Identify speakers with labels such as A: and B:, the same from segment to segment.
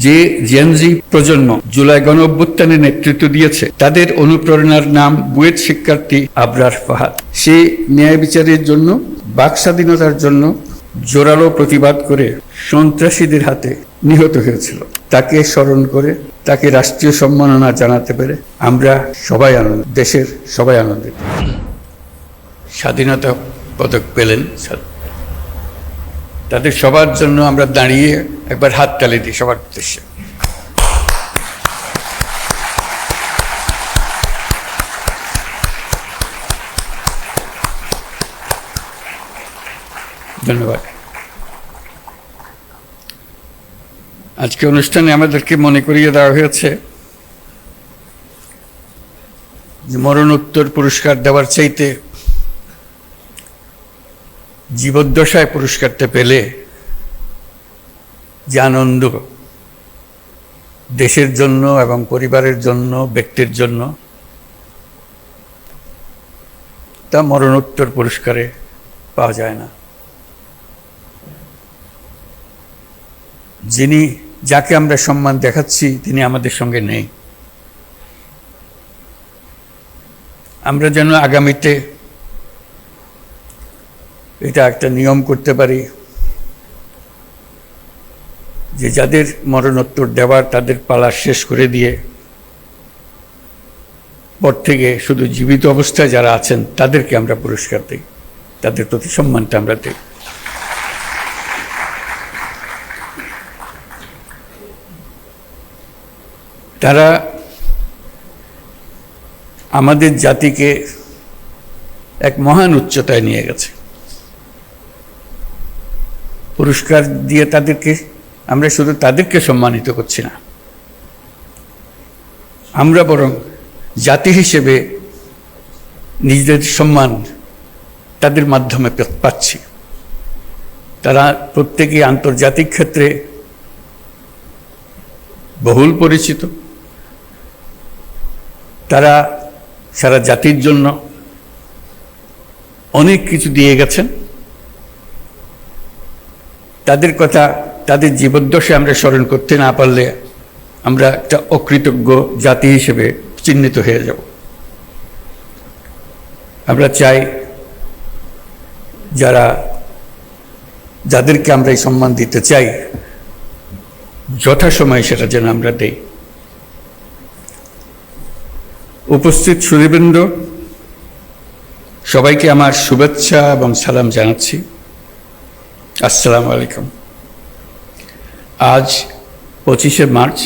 A: যে জেনজি প্রজন্ম জুলাই গণঅভ্যুত্থানে নেতৃত্ব দিয়েছে, তাদের অনুপ্রেরণার নাম বুয়েট শিক্ষার্থী আবরার ফাহাদ। সে ন্যায় বিচারের জন্য, বাক স্বাধীনতার জন্য জোরালো প্রতিবাদ করে সন্ত্রাসীদের হাতে নিহত হয়েছিল। তাকে স্মরণ করে তাকে রাষ্ট্রীয় সম্মাননা জানাতে পেরে আমরা সবাই আনন্দিত, দেশের সবাই আনন্দিত। স্বাধীনতা পদক পেলেন, তাদের সবার জন্য আমরা দাঁড়িয়ে একবার হাততালি দিই সবার উদ্দেশ্যে। ধন্যবাদ। আজকে অনুষ্ঠানে আমাদেরকে মনে করিয়ে দেওয়া হয়েছে যে মরণোত্তর পুরস্কার দেওয়ার চাইতে জীবদ্দশায় পুরস্কারটা পেলে যে আনন্দ দেশের জন্য এবং পরিবারের জন্য, ব্যক্তির জন্য, তা মরণোত্তর পুরস্কারে পাওয়া যায় না। যাকে আমরা সম্মান দেখাচ্ছি তিনি আমাদের সঙ্গে নেই। আমরা যেন আগামীতে এটা একটা নিয়ম করতে পারি যে যাদের মরণোত্তর দেওয়ার তাদের পালা শেষ করে দিয়ে পর থেকে শুধু জীবিত অবস্থায় যারা আছেন তাদেরকে আমরা পুরস্কার দিই, তাদের প্রতি সম্মানটা আমরা দিই। তারা আমাদের জাতিকে এক মহান উচ্চতায় নিয়ে গেছে। পুরস্কার দিয়ে আমরা শুধু তাদেরকে সম্মানিত করছি না, আমরা বরং জাতি হিসেবে নিজেদের সম্মান তাদের মাধ্যমে পাচ্ছি। তারা প্রত্যেকেই আন্তর্জাতিক ক্ষেত্রে বহুল পরিচিত। তারা সারা জাতির জন্য অনেক কিছু দিয়ে গেছেন। তাদের কথা, তাদের জীবদ্দশায় আমরা স্মরণ করতে না পারলে আমরা একটা অকৃতজ্ঞ জাতি হিসেবে চিহ্নিত হয়ে যাব। আমরা চাই যাদেরকে আমরা এই সম্মান দিতে চাই যথাসময়ে সেটা যেন আমরা দেই। উপস্থিত সুধীবৃন্দ, সবাইকে আমার শুভেচ্ছা এবং সালাম জানাচ্ছি। আসসালামু আলাইকুম। আজ 25শে মার্চ,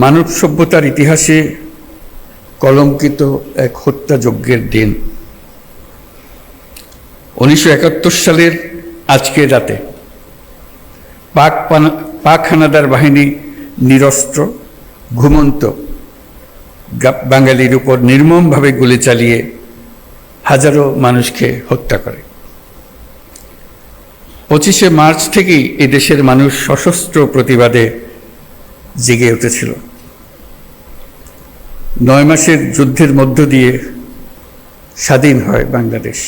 A: মানব সভ্যতার ইতিহাসে কলঙ্কিত এক হত্যাযজ্ঞের দিন। 1971 সালের আজকের রাতে পাক হানাদার বাহিনী নিরস্ত্র ঘুমন্ত বাঙালির উপর নির্মমভাবে গুলি চালিয়ে হাজারো মানুষকে হত্যা করে। 25শে মার্চ থেকেই এই দেশের মানুষ সশস্ত্র প্রতিবাদে জেগে উঠেছিল। 9 মাসের যুদ্ধের মধ্য দিয়ে স্বাধীন হয় বাংলাদেশ।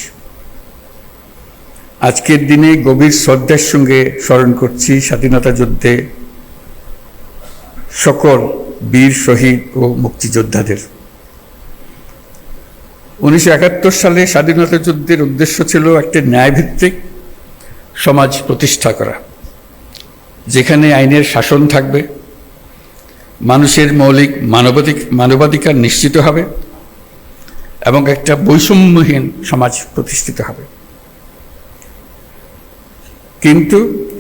A: আজকের দিনে গভীর শ্রদ্ধার সঙ্গে স্মরণ করছি স্বাধীনতা যুদ্ধে সকল বীর শহীদ ও মুক্তিযোদ্ধাদের। 1971 সালে স্বাধীনতা যুদ্ধের উদ্দেশ্য ছিল একটি ন্যায়ভিত্তিক সমাজ প্রতিষ্ঠা করা, যেখানে আইনের শাসন থাকবে, মানুষের মৌলিক মানবাধিকার নিশ্চিত হবে এবং একটা বৈষম্যহীন সমাজ প্রতিষ্ঠিত হবে। কিন্তু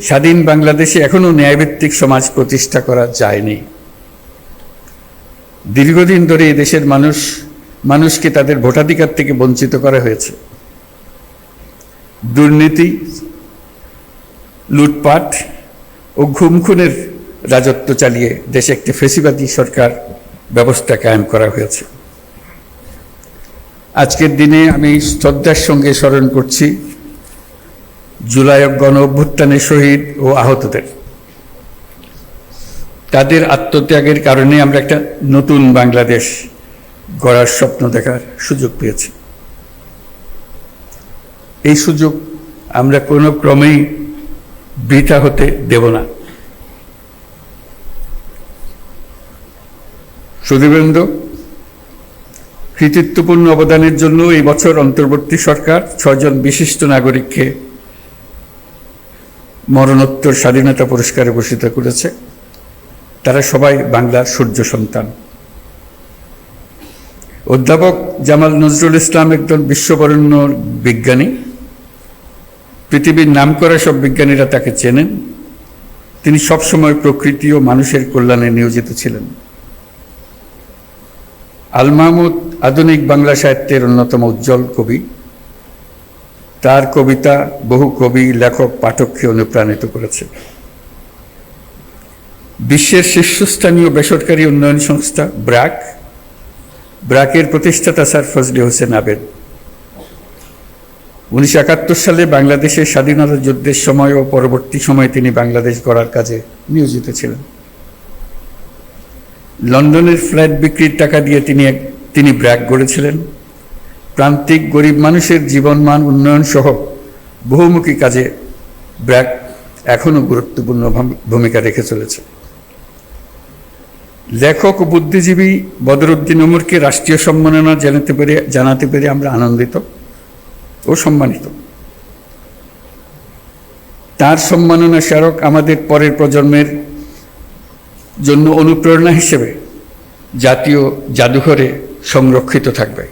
A: স্বাধীন বাংলাদেশে এখনো ন্যায়ভিত্তিক সমাজ প্রতিষ্ঠা করা যায়নি। দীর্ঘদিন ধরে এই দেশের মানুষকে তাদের ভোটাধিকার থেকে বঞ্চিত করা হয়েছে। দুর্নীতি, লুটপাট ও খুনের রাজত্ব চালিয়ে দেশে একটি ফ্যাসিবাদী সরকার ব্যবস্থা কায়েম করা হয়েছে। আজকের দিনে আমি শ্রদ্ধার সঙ্গে স্মরণ করছি জুলাই গণ অভ্যুত্থানের শহীদ ও আহতদের। তাদের আত্মত্যাগের কারণে আমরা একটা নতুন বাংলাদেশ গড়ার স্বপ্ন দেখার সুযোগ পেয়েছি। এই সুযোগ আমরা কোনো ক্রমেই বৃথা হতে দেব না। সুধীবৃন্দ, কৃতিত্বপূর্ণ অবদানের জন্য এই বছর অন্তর্বর্তী সরকার 6 জন বিশিষ্ট নাগরিককে মরণোত্তর স্বাধীনতা পুরস্কারে ভূষিত করেছে। তারা সবাই বাংলার সূর্য সন্তান। অধ্যাপক জামাল নজরুল ইসলাম একজন বিশ্ববরেণ্য বিজ্ঞানী। পৃথিবীর নামকরা সব বিজ্ঞানীরা তাকে চেনেন। তিনি সবসময় প্রকৃতি ও মানুষের কল্যাণে নিয়োজিত ছিলেন। আল মাহমুদ আধুনিক বাংলা সাহিত্যের অন্যতম উজ্জ্বল কবি। তার কবিতা বহু কবি, লেখক, পাঠককে অনুপ্রাণিত করেছে। বিশ্বের শীর্ষস্থানীয় বেসরকারি উন্নয়ন সংস্থা ব্র্যাকের প্রতিষ্ঠাতা স্যার ফজলে হোসেন আবেদ 1971 সালে বাংলাদেশের স্বাধীনতা যুদ্ধের সময় ও পরবর্তী সময়ে তিনি বাংলাদেশ গড়ার কাজে নিয়োজিত ছিলেন। লন্ডনের ফ্ল্যাট বিক্রির টাকা দিয়ে তিনি ব্র্যাক গড়েছিলেন। প্রান্তিক গরিব মানুষের জীবনমান উন্নয়ন সহ বহুমুখী কাজে ব্র্যাক এখনও গুরুত্বপূর্ণ ভূমিকা রেখে চলেছে। লেখক ও বুদ্ধিজীবী বদরুদ্দিন ওমরকে রাষ্ট্রীয় সম্মাননা জানাতে পেরে আমরা আনন্দিত ও সম্মানিত। তার সম্মাননা স্মারক আমাদের পরের প্রজন্মের জন্য অনুপ্রেরণা হিসেবে জাতীয় জাদুঘরে সংরক্ষিত থাকবে।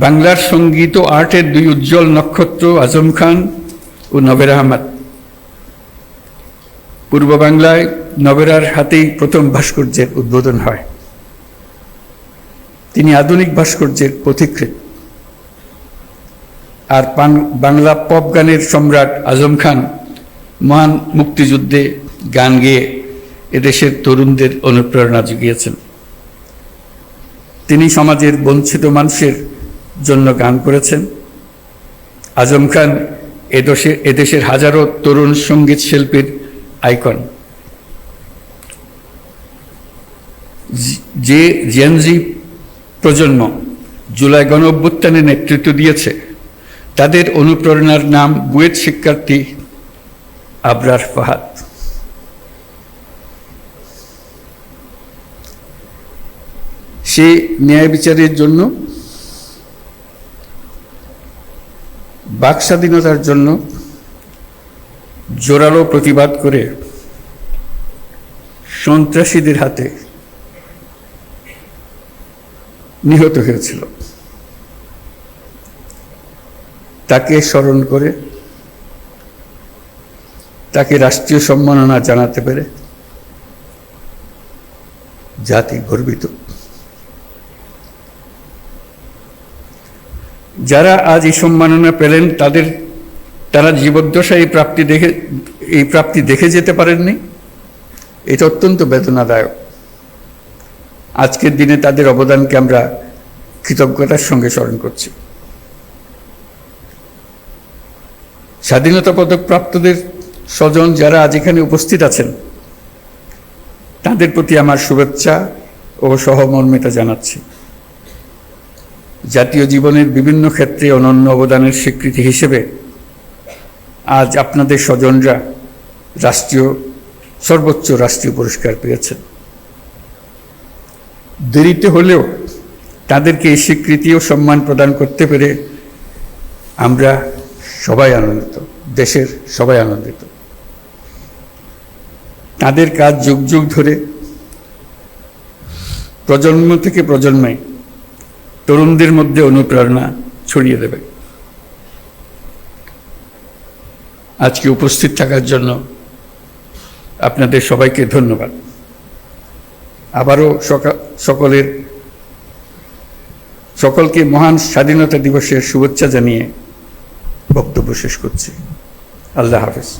A: বাংলার সঙ্গীত ও আর্টের 2 উজ্জ্বল নক্ষত্র আজম খান ও নবের আহমদ। পূর্ব বাংলায় নবেরার হাতেই প্রথম ভাস্কর্যের উদ্বোধন হয়। তিনি আধুনিক ভাস্কর্যের পথিকৃৎ। আর বাংলা পপ গানের সম্রাট আজম খান মহান মুক্তিযুদ্ধে গান গেয়ে এদেশের তরুণদের অনুপ্রেরণা জুগিয়েছেন। তিনি সমাজের বঞ্চিত মানুষের জন্য গান করেছেন। আজম খান এদেশের হাজারো তরুণ সঙ্গীত শিল্পীর আইকন। যে জেনজি প্রজন্ম জুলাই গণঅভ্যুত্থানে নেতৃত্ব দিয়েছে, তাদের অনুপ্রেরণার নাম বুয়েট শিক্ষার্থী আবরার ফাহাদ। সে ন্যায় বিচারের জন্য, বাক স্বাধীনতার জন্য জোরালো প্রতিবাদ করে সন্ত্রাসীদের হাতে নিহত হয়েছিল। তাকে স্মরণ করে, তাকে রাষ্ট্রীয় সম্মাননা জানাতে পেরে জাতি গর্বিত। যারা আজ এই সম্মাননা পেলেন তারা জীবদ্দশায় এই প্রাপ্তি দেখে যেতে পারেননি। এটা অত্যন্ত বেদনাদায়ক। আজকের দিনে তাদের অবদানকে আমরা কৃতজ্ঞতার সঙ্গে স্মরণ করছি। স্বাধীনতা পদক প্রাপ্তদের স্বজন যারা আজ এখানে উপস্থিত আছেন, তাদের প্রতি আমার শুভেচ্ছা ও সহমর্মিতা জানাচ্ছি। জাতীয় জীবনের বিভিন্ন ক্ষেত্রে অনন্য অবদানের স্বীকৃতি হিসেবে আজ আপনাদের স্বজনরা সর্বোচ্চ রাষ্ট্রীয় পুরস্কার পেয়েছেন। দেরিতে হলেও তাদেরকে এই স্বীকৃতি ও সম্মান প্রদান করতে পেরে আমরা সবাই আনন্দিত, দেশের সবাই আনন্দিত। তাদের কাজ যুগ যুগ ধরে প্রজন্ম থেকে প্রজন্মে তরুণদের মধ্যে অনুপ্রেরণা ছড়িয়ে দেবে। আজকে উপস্থিত থাকার জন্য আপনাদের সবাইকে ধন্যবাদ। আবারও সকলকে মহান স্বাধীনতা দিবসের শুভেচ্ছা জানিয়ে বক্তব্য শেষ করছি। আল্লাহ হাফেজ।